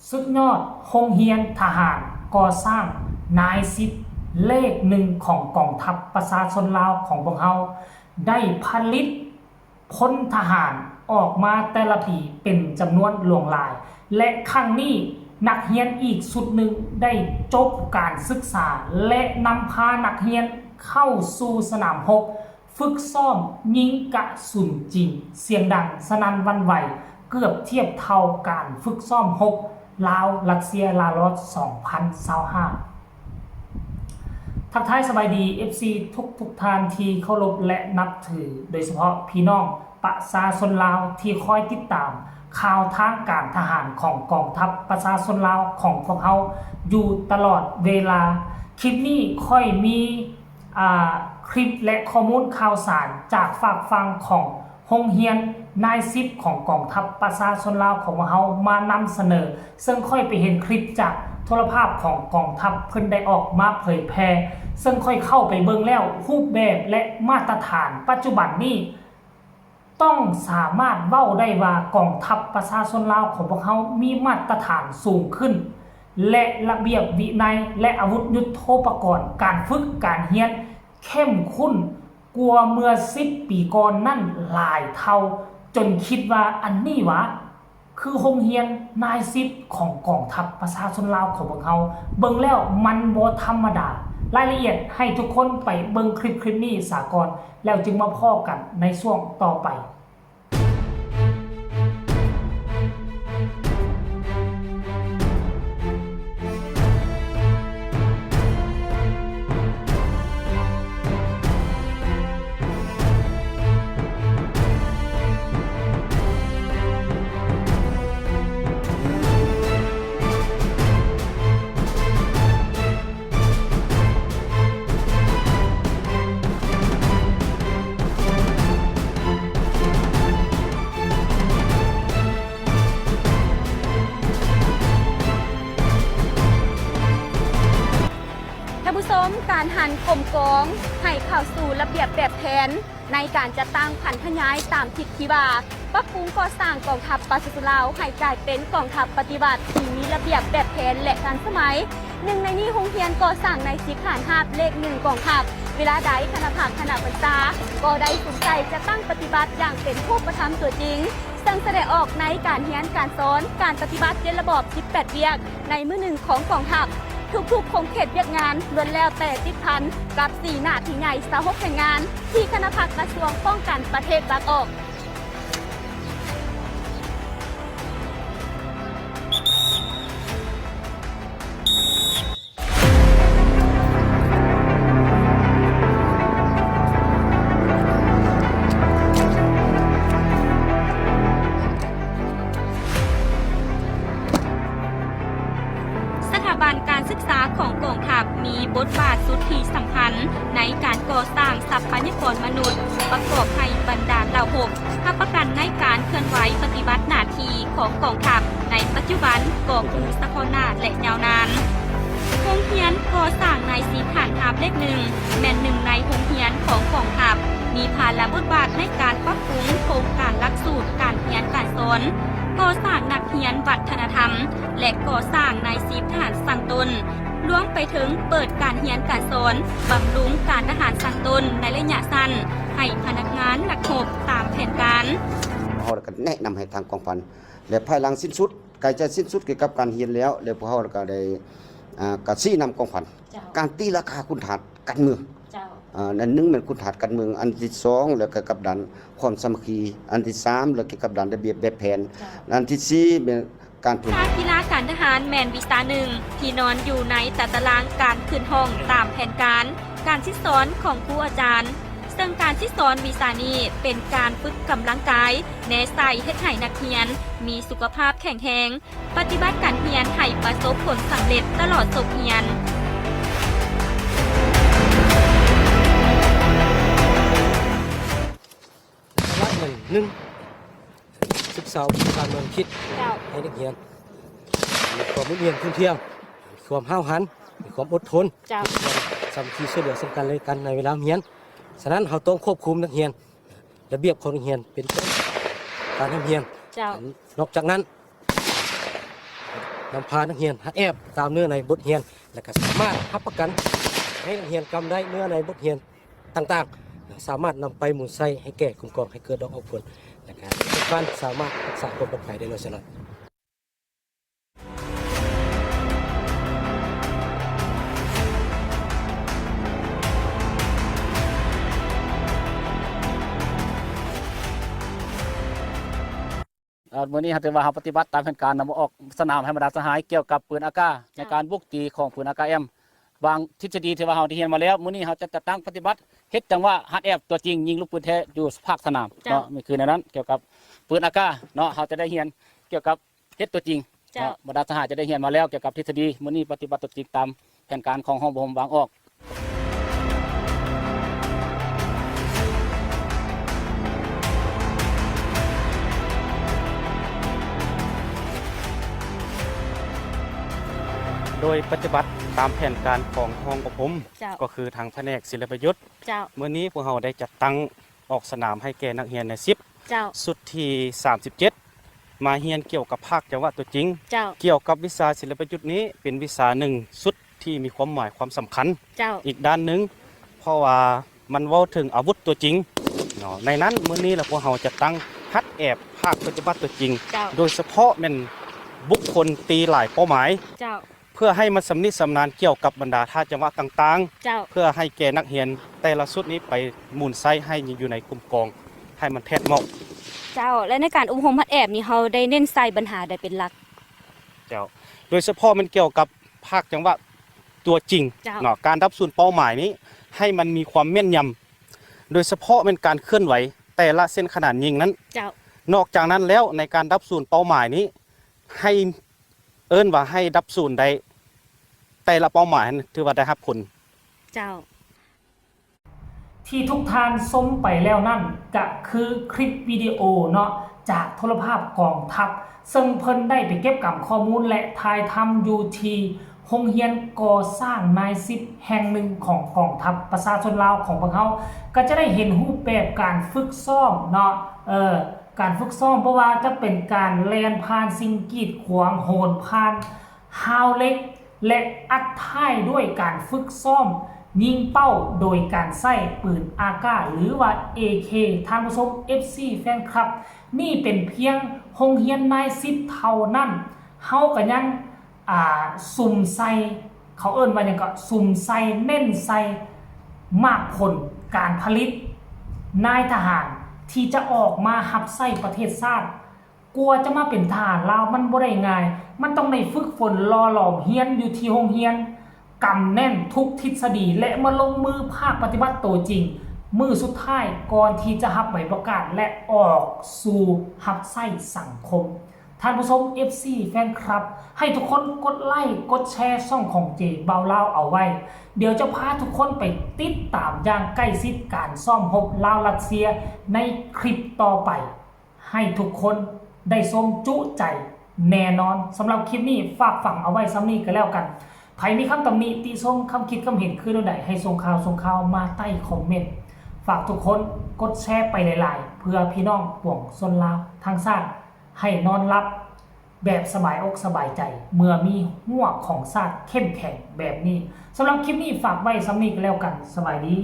สุดยอดโรงเรียนทหารก่อสร้างนายสิบเลขหนึ่งของกองทัพประชาชนลาวของพวกเราได้ผลิตพลทหารออกมาแต่ละปีเป็นจำนวนหลวงหลายและครั้งนี้นักเรียนอีกสุดหนึ่งได้จบการศึกษาและนำพานักเรียนเข้าสู่สนามรบฝึกซ้อมยิงกระสุนจริงเสียงดังสนั่นหวั่นไหวเกือบเทียบเท่าการฝึกซ้อมรบลาวรัสเซียลารอด2025ทักทายสบายดี FC ทุกท่านที่เคารพและนับถือโดยเฉพาะพี่น้องประชาชนลาวที่คอยติดตามข่าวทางการทหารของกองทัพประชาชนลาวของพวกเขาอยู่ตลอดเวลาคลิปนี้ค่อยมีคลิปและข้อมูลข่าวสารจากฝากฟังของโรงเรียนนายสิบของกองทัพประชาชนลาวของพวกเขามานำเสนอซึ่งค่อยไปเห็นคลิปจากโทรภาพของกองทัพเพิ่นได้ออกมาเผยแพร่ซึ่งค่อยเข้าไปเบิ่งแล้วรูปแบบและมาตรฐานปัจจุบันนี้ต้องสามารถเว้าได้ว่ากองทัพประชาชนลาวของพวกเขามีมาตรฐานสูงขึ้นและระเบียบวินัยและอาวุธยุทโธปกรณ์การฝึกการเรียนเข้มข้นกว่าเมื่อ10 ปีก่อนนั่นหลายเท่าจนคิดว่าอันนี้วะคือโรงเรียนนายสิบของกองทัพประชาชนลาวของพวกเขาเบิ่งแล้วมันบ่ธรรมดารายละเอียดให้ทุกคนไปเบิ่งคลิปนี้สากลแล้วจึงมาพ้อกันในช่วงต่อไปการหันกลมกองให้เข้าสู่ระเบียบแบบแผนในการจัดตั้งพันธย้ายตามทิศที่ว่าปรับปรุงก่อสร้างกองทัพประชาชนลาวให้กลายเป็นกองทัพปฏิบัติที่มีระเบียบแบบแผนและทันสมัยหนึ่งในนี้โรงเรียนก่อสร้างในสิบฐานทัพเลขหนึ่งกองทัพเวลาใดคณะผักคณะปรึกษาก็ได้สนใจจะตั้งปฏิบัติอย่างเป็นผู้ประทับตัวจริงซึ่งแสดงออกในการเรียนการสอนการปฏิบัติในระบอบ18เวียกในมื้อหนึ่งของกองทัพทุกๆคงเขตเวียกงานล้วนแล้วแต่ติดพันกับ4หน้าที่ใหญ่26แห่งงานที่คณะผักกระทรวงป้องกันประเทศบักออกการศึกษาของกองทัพมีบทบาทสุดที่สำคัญในการก่อสร้างทรัพยากรมนุษย์ประกอบให้บรรดาเหล่าหกทับประกันในการเคลื่อนไหวปฏิบัติหน้าที่ของกองทัพในปัจจุบันก่อปูสะพานนาและยาวนานโรงเรียนก่อสร้างในสีฐานทัพเลขหนึ่งแม่นหนึ่งในโรงเรียนของกองทัพมีภาระบทบาทในการปรับปรุงโครงการหลักสูตรการเรียนการสอนก่อสร้างนักเรียนวัฒนธรรมและก่อสร้างนายสิบทหารสั่งตนรวมไปถึงเปิดการเรียนการสอนบำรุงการทหารสั่งตนในระยะสั้นให้พนักงานนักรบตามแผนการเราก็แนะนำให้ทางกองพันและภายหลังสิ้นสุดใกล้จะสิ้นสุดเกี่ยวกับการเรียนแล้วพวกเราก็ได้กระชี้นำกองพันการตีราคาคุณฐานการเมืองอันหนึ่งเป็นคุณฐานการเมืองอันที่สองแล้วก็กับดันความสามัคคีอันที่สามแล้วก็กับดันระเบียบแบบแผนอันที่สี่เป็นการกีฬาการทหารแมนวิชาหนึ่งที่นอนอยู่ในตารางการขึ้นห้องตามแผนการที่สอนของครูอาจารย์ซึ่งการที่สอนวิชานี้เป็นการฝึกกำลังกายแนะใส่เฮ็ดให้นักเรียนมีสุขภาพแข็งแรงปฏิบัติการเรียนให้ประสบผลสำเร็จตลอดจบเรียนหนึ่งศึกษาการเมืองคิดให้นักเรียนมีความมุ่งมั่นทุ่มเที่ยงมีความห้าวหันมีความอดทนสามัคคีช่วยเหลือซึ่งกันและกันในเวลาเรียนฉะนั้นเราต้องควบคุมนักเรียนระเบียบของนักเรียนเป็นการทำเรียนนอกจากนั้น ใน นำพานักเรียนหัดแอบตามเนื้อในบทเรียนและก็สามารถรับประกันให้นักเรียนกำได้เนื้อในบทเรียนต่างๆสามารถนำไปหมุนไส้ให้แก่กลุ่มกองให้เกิดดอกออกผลและก็ทุกการสามารถรักษาความปลอดภัยได้โดยตลอด มื้อนี้ถือว่าเราปฏิบัติตามแผนการนำออกสนามให้บรรดาสหายเกี่ยวกับปืนอากาศในการบุกตีของปืนอากาศบางทฤษฎีที่ว่าเราได้เรียนมาแล้วมื้อนี้เราจะจัดตั้งปฏิบัติเฮ็ดจังว่าฮัดแอบตัวจริงยิงลูกปืนแท้อยู่ภาคสนามเนาะนี่คือในนั้นเกี่ยวกับปืนอากาศเนาะเราจะได้เรียนเกี่ยวกับเฮ็ดตัวจริงเนาะบรรดาสหายจะได้เรียนมาแล้วเกี่ยวกับทฤษฎีมื้อนี้ปฏิบัติตัวจริงตามแผนการของห้องบ่มวางออกโดยปฏิบัติตามแผนการของห้องอบรมก็คือทางแผนกศิลปยุทธ์เมื่อนี้พวกเราได้จัดตั้งออกสนามให้แก่นักเรียนใน10สุดที่37มาเรียนเกี่ยวกับภาคจังหวะตัวจริงเกี่ยวกับวิชาศิลปยุทธ์นี้เป็นวิชาหนึ่งสุดที่มีความหมายความสำคัญอีกด้านหนึ่งเพราะว่ามันเว้าถึงอาวุธตัวจริงเนาะในนั้นเมื่อนี้พวกเราจะตั้งฮัดแอบภาคปฏิบัติตัวจริงโดยเฉพาะเป็นบุคคลตีหลายเป้าหมายเพื่อให้มันสำนิสำนานเกี่ยวกับบรรดาท่าจังหวะต่างๆเพื่อให้แก่นักเรียนแต่ละสุดนี้ไปหมุนไส้ให้อยู่ในกลุ่มกองให้มันแทดเหมาะเจ้าและในการอบรมฮัดแอบนี่เขาได้เน้นใส่ปัญหาใดเป็นหลักเจ้าโดยเฉพาะมันเกี่ยวกับภาคจังหวะตัวจริงเนาะการรับส่วนเป้าหมายนี้ให้มันมีความแม่นยำโดยเฉพาะเป็นการเคลื่อนไหวแต่ละเส้นขนาดยิงนั้นนอกจากนั้นแล้วในการรับส่วนเป้าหมายนี้ให้เอิ้นว่าให้รับศูนย์ได้แต่ละเป้าหมายถือว่าได้รับผลเจ้าที่ทุกท่านชมไปแล้วนั่นก็คือคลิปวิดีโอเนาะจากโทรภาพกองทัพซึ่งเพิ่นได้ไปเก็บกำข้อมูลและถ่ายทำอยู่ที่โรงเรียนก่อสร้างนาย10แห่งหนึ่งของกองทัพประชาชนลาวของพวกเขาก็จะได้เห็นรูปแบบการฝึกซ้อมเนาะการฝึกซ้อมเพราะว่าจะเป็นการแล่นผ่านสิ่งกีดขวางโหนผ่านฮาวเล็กและอัดท้ายด้วยการฝึกซ้อมยิงเป้าโดยการใช้ปืนอากาศหรือว่า AK ท่านผู้ชม FC แฟนคลับนี่เป็นเพียงโรงเรียนนาย10เท่านั้นเฮาก็ยังสุ่มใส่เขาเอิ้นว่าหยังก็สุ่มใส่เน้นใส่มากผลการผลิตนายทหารที่จะออกมารับใช้ประเทศชาติกลัวจะมาเป็นทหารลาวมันบ่ได้ง่ายมันต้องได้ฝึกฝนรอหลอมเรียนอยู่ที่โรงเรียนกำแน่นทุกทฤษฎีและมาลงมือภาคปฏิบัติตัวจริงมือสุดท้ายก่อนที่จะรับใบประกาศและออกสู่รับใช้สังคมท่านผู้ชม FC แฟนคลับให้ทุกคนกดไลค์กดแชร์ช่องของเจเบาลาวเอาไว้เดี๋ยวจะพาทุกคนไปติดตามอย่างใกล้ชิดการซ่อมรบลาวรัสเซียในคลิปต่อไปให้ทุกคนได้ชมจุใจแน่นอนสำหรับคลิปนี้ฝากฝังเอาไว้ซ้ำนี้ก็แล้วกันใครมีคำตำหนิติชมคำคิดคำเห็นคือใดให้ส่งข่าวมาใต้คอมเมนต์ฝากทุกคนกดแชร์ไปหลายๆเพื่อพี่น้องปวงชนลาวทางชาติให้นอนรับแบบสบายอกสบายใจเมื่อมีหัวของชาติเข้มแข็งแบบนี้สำหรับคลิปนี้ฝากไว้ซ้ำนี้ก็แล้วกันสบายดี